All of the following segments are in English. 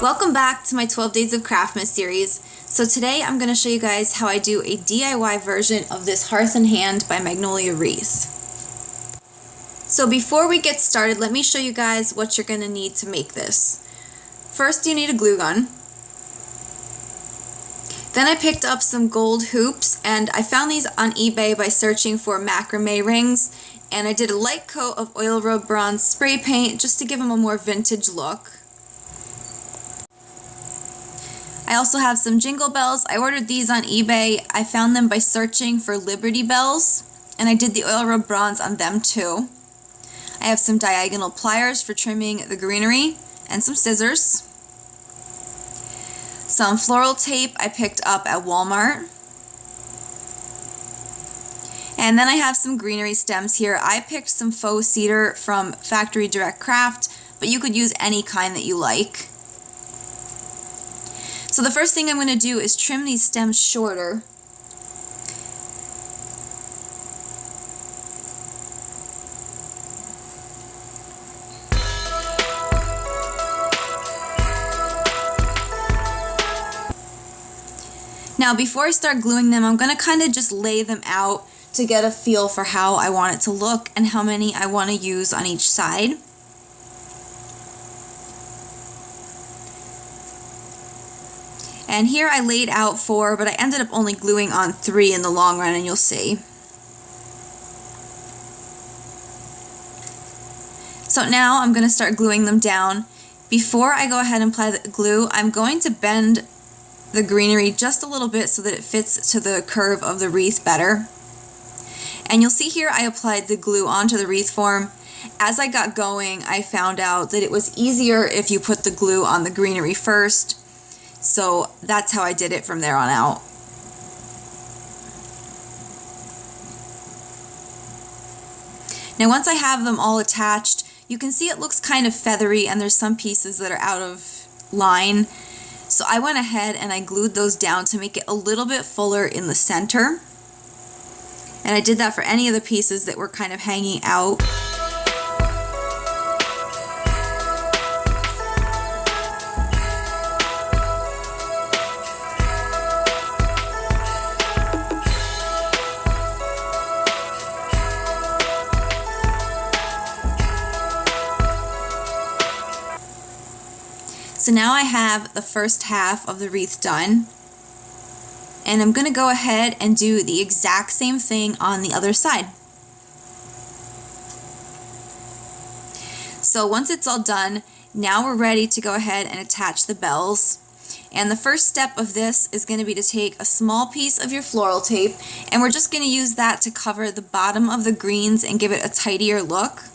Welcome back to my 12 Days of Craftmas series. So today I'm going to show you guys how I do a DIY version of this Hearth in Hand by Magnolia Wreath. So before we get started, let me show you guys what you're going to need to make this. First you need a glue gun. Then I picked up some gold hoops, and I found these on eBay by searching for macrame rings, and I did a light coat of oil rub bronze spray paint just to give them a more vintage look. I also have some jingle bells. I ordered these on eBay. I found them by searching for Liberty bells, and I did the oil rub bronze on them too. I have some diagonal pliers for trimming the greenery and some scissors. Some floral tape I picked up at Walmart. And then I have some greenery stems here. I picked some faux cedar from Factory Direct Craft, but you could use any kind that you like. So the first thing I'm going to do is trim these stems shorter. Now before I start gluing them, I'm going to kind of just lay them out to get a feel for how I want it to look and how many I want to use on each side. And here I laid out 4, but I ended up only gluing on 3 in the long run, and you'll see. So now I'm going to start gluing them down. Before I go ahead and apply the glue, I'm going to bend the greenery just a little bit so that it fits to the curve of the wreath better. And you'll see here I applied the glue onto the wreath form. As I got going, I found out that it was easier if you put the glue on the greenery first. So that's how I did it from there on out. Now once I have them all attached, you can see it looks kind of feathery and there's some pieces that are out of line. So I went ahead and I glued those down to make it a little bit fuller in the center. And I did that for any of the pieces that were kind of hanging out. So now I have the first half of the wreath done, and I'm going to go ahead and do the exact same thing on the other side. So once it's all done, now we're ready to go ahead and attach the bells. And the first step of this is going to be to take a small piece of your floral tape, and we're just going to use that to cover the bottom of the greens and give it a tidier look.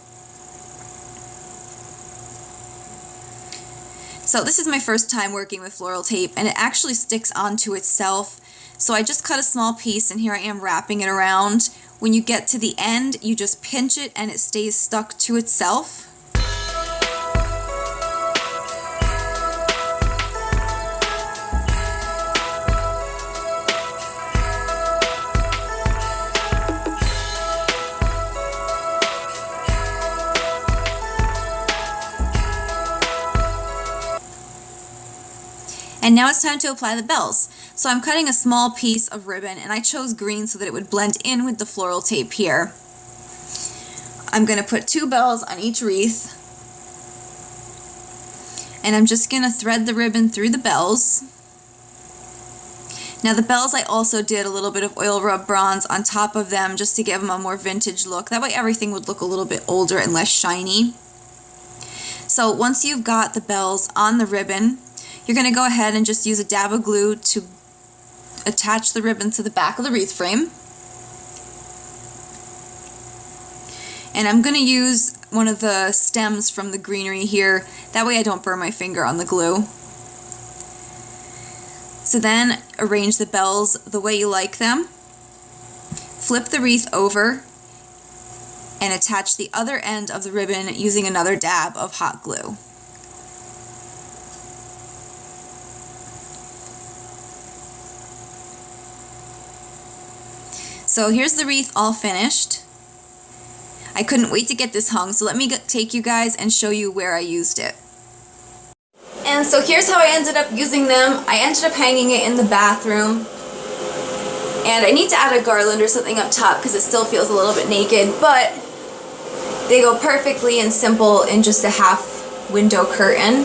So this is my first time working with floral tape, and it actually sticks onto itself. So I just cut a small piece, and here I am wrapping it around. When you get to the end, you just pinch it and it stays stuck to itself. And now it's time to apply the bells. So I'm cutting a small piece of ribbon, and I chose green so that it would blend in with the floral tape here. I'm going to put 2 bells on each wreath, and I'm just going to thread the ribbon through the bells. Now the bells, I also did a little bit of oil rub bronze on top of them just to give them a more vintage look. That way everything would look a little bit older and less shiny. So once you've got the bells on the ribbon, you're going to go ahead and just use a dab of glue to attach the ribbon to the back of the wreath frame. And I'm going to use one of the stems from the greenery here. That way I don't burn my finger on the glue. So then arrange the bells the way you like them. Flip the wreath over and attach the other end of the ribbon using another dab of hot glue. So here's the wreath all finished. I couldn't wait to get this hung, so let me take you guys and show you where I used it. And so here's how I ended up using them. I ended up hanging it in the bathroom. And I need to add a garland or something up top because it still feels a little bit naked, but they go perfectly and simple in just a half window curtain.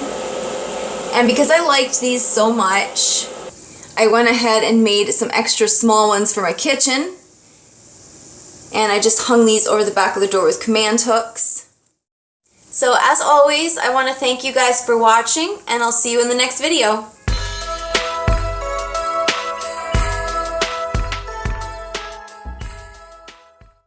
And because I liked these so much, I went ahead and made some extra small ones for my kitchen. And I just hung these over the back of the door with command hooks. So as always, I want to thank you guys for watching, and I'll see you in the next video.